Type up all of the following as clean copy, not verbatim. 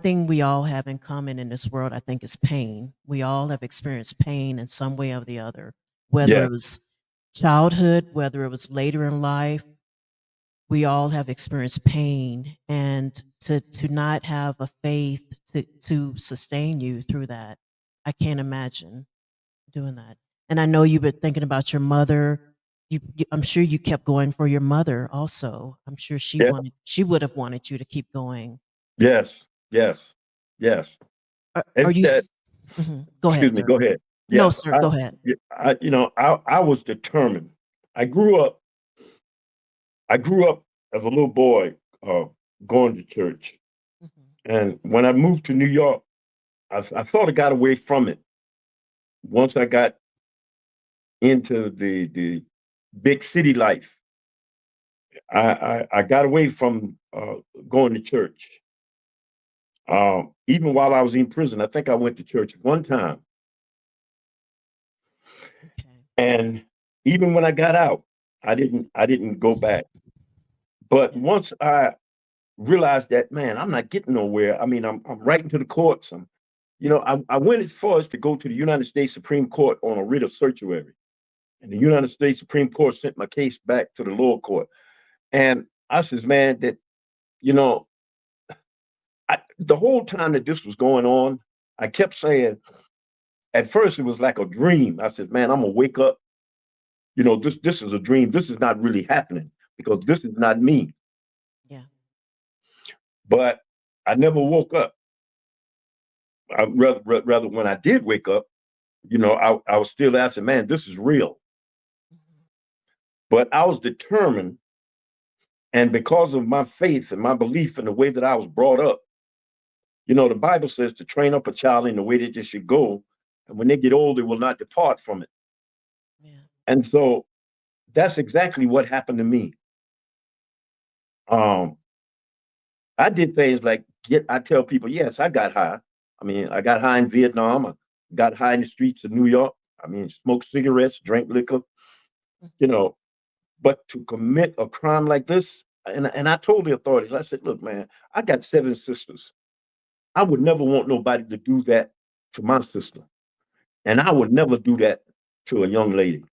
thing we all have in common in this world, I think, is pain. We all have experienced pain in some way or the other, whether Yeah. it was childhood, whether it was later in life. We all have experienced pain, and to not have a faith to sustain you through that, I can't imagine doing that. And I know you've been thinking about your mother. I'm sure you kept going for your mother also. I'm sure Yeah. she would have wanted you to keep going. Yes. Yes. Yes. Are It's you that. Go ahead, Excuse me. sir. Go ahead. No, Yeah. sir, go ahead. Yeah, I was determined. I grew up. I grew up as a little boy, uh, going to church, Mhm. and when I moved to New York, I thought I got away from it. Once I got into the big city life, I got away from going to church. Even while I was in prison, I think I went to church one time. Okay. And even when I got out, I didn't go back. But Yeah. once I realized that, man, I'm not getting nowhere. I mean, I'm writing to the courts. I went as far as to go to the United States Supreme Court on a writ of certiorari. And the United States Supreme Court sent my case back to the lower court. And I says, man, that, you know, the whole time that this was going on, I kept saying, at first it was like a dream. I said, man, I'm gonna wake up. This is a dream. This is not really happening because this is not me. Yeah. But I never woke up. Rather, when I did wake up, I was still asking, man, this is real. Mhm. But I was determined, and because of my faith and my belief in the way that I was brought up, the Bible says to train up a child in the way that they should go, and when they get old, they will not depart from it. Yeah. And so that's exactly what happened to me. Um, I did things like I tell people, yes, I got high. I mean, I got high in Vietnam. I got high in the streets of New York. I mean, smoked cigarettes, drank liquor, you Mhm. know, but to commit a crime like this, and I told the authorities, I said, look, man, I got 7 sisters. I would never want nobody to do that to my sister. And I would never do that to a young lady.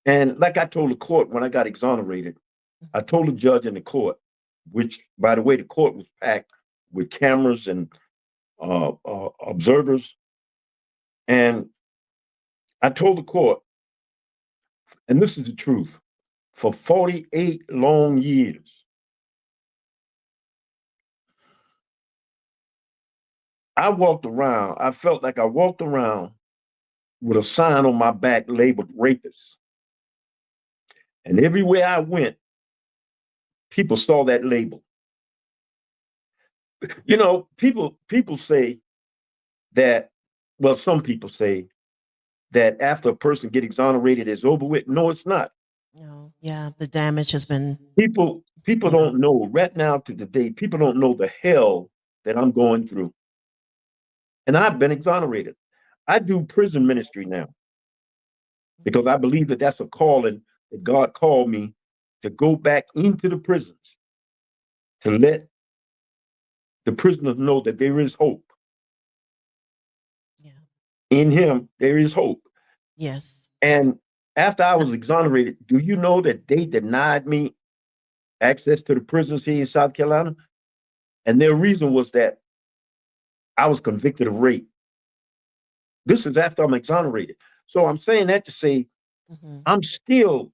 And like I told the court when I got exonerated, I Mhm. told the judge in the court, which, by the way, the court was packed with cameras and observers. And I told the court, and this is the truth, for 48 long years, I felt like I walked around with a sign on my back labeled rapist. And everywhere I went, people saw that label. People say that, well, some people say that after a person get exonerated, it's over with. No, it's not. No, yeah, the damage has been, People yeah. don't know right now to the day, people don't know the hell that I'm going through. And I've been exonerated. I do prison ministry now because Mhm. I believe that that's a calling that God called me to go back into the prisons to let the prisoners know that there is hope. Yeah. In Him, there is hope. Yes. And after I Uh, was exonerated, do you know that they denied me access to the prisons here in South Carolina? And their reason was that I was convicted of rape. This is after I'm exonerated. So I'm saying that to say mhm. I'm still,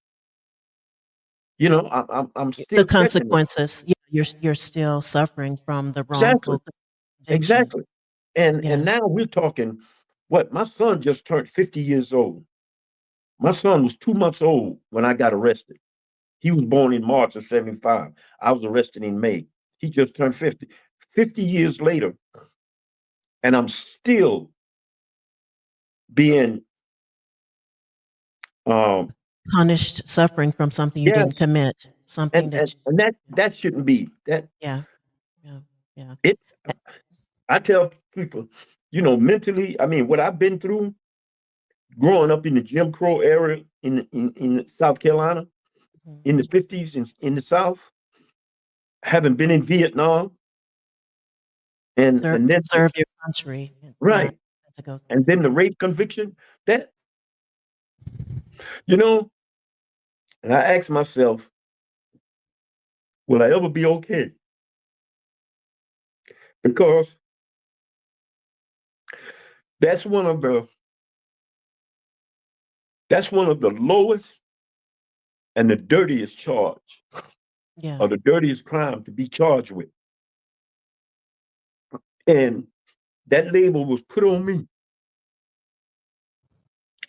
I'm The still catching it. consequences, yeah, you're still suffering from the Exactly, wrongful conviction. exactly. And Yeah. now we're talking. What my son just turned 50 years old. My son was 2 months old when I got arrested. He was born in March of '75. I was arrested in May. He just turned 50. 50 years later, and I'm still being um Punished, suffering from something you didn't yes, commit, and something and, that and that shouldn't be that. yeah, yeah, yeah. It Uh, I tell people, mentally, I mean, what I've been through growing up in the Jim Crow area in South Carolina mhm. in the '50s in the South, having been in Vietnam, and to then serve your country. Yeah, right, to go through and then that. the rape conviction. That you know, and I asked myself, will I ever be okay? Because that's one of the that's one of the lowest and the dirtiest charge, Yeah. or the dirtiest crime to be charged with. And that label was put on me.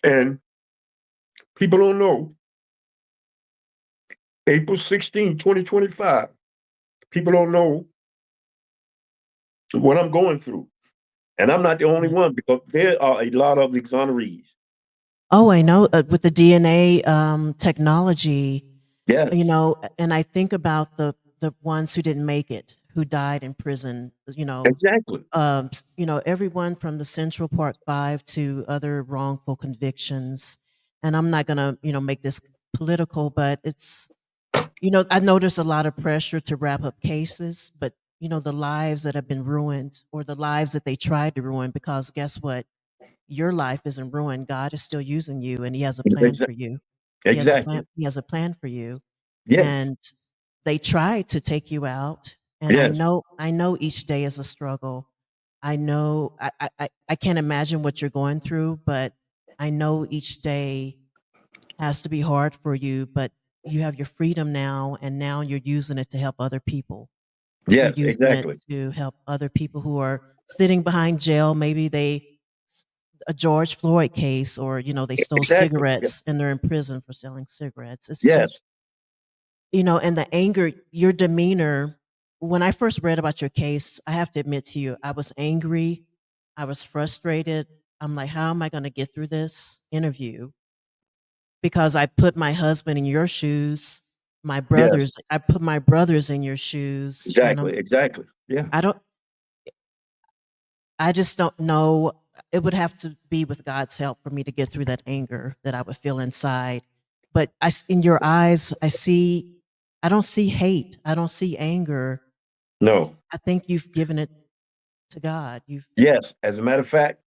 And people don't know, April 16, 2025, people don't know what I'm going through. And I'm not the only Yeah. one, because there are a lot of exonerees. Oh, I know, with the DNA, technology, Yes, and I think about the ones who didn't make it, who died in prison, exactly. everyone from the Central Park 5 to other wrongful convictions. And I'm not gonna, make this political, but I know there's a lot of pressure to wrap up cases, but the lives that have been ruined, or the lives that they tried to ruin, because guess what? Your life isn't ruined. God is still using you, and He has a plan Exa- for you. He has a plan. exactly. He has a plan for you, Yes, and they tried to take you out. And I yes, know, each day is a struggle. I know, I can't imagine what you're going through, but I know each day has to be hard for you. But you have your freedom now, and now you're using it to help other people. You're yes, using it exactly. to help other people who are sitting behind jail. Maybe a George Floyd case, or they stole Exactly. cigarettes and they're in prison for selling cigarettes. It's Yes. just, and the anger, your demeanor. When I first read about your case, I have to admit to you, I was angry, I was frustrated. I'm like, how am I going to get through this interview? Because I put my husband in your shoes, Yes. I put my brothers in your shoes, and Exactly. Exactly. Yeah. I don't, I just don't know. It would have to be with God's help for me to get through that anger that I would feel inside. But in your eyes, I don't see hate. I don't see anger. No. I think you've given it to God. You've, Yes. As a matter of fact,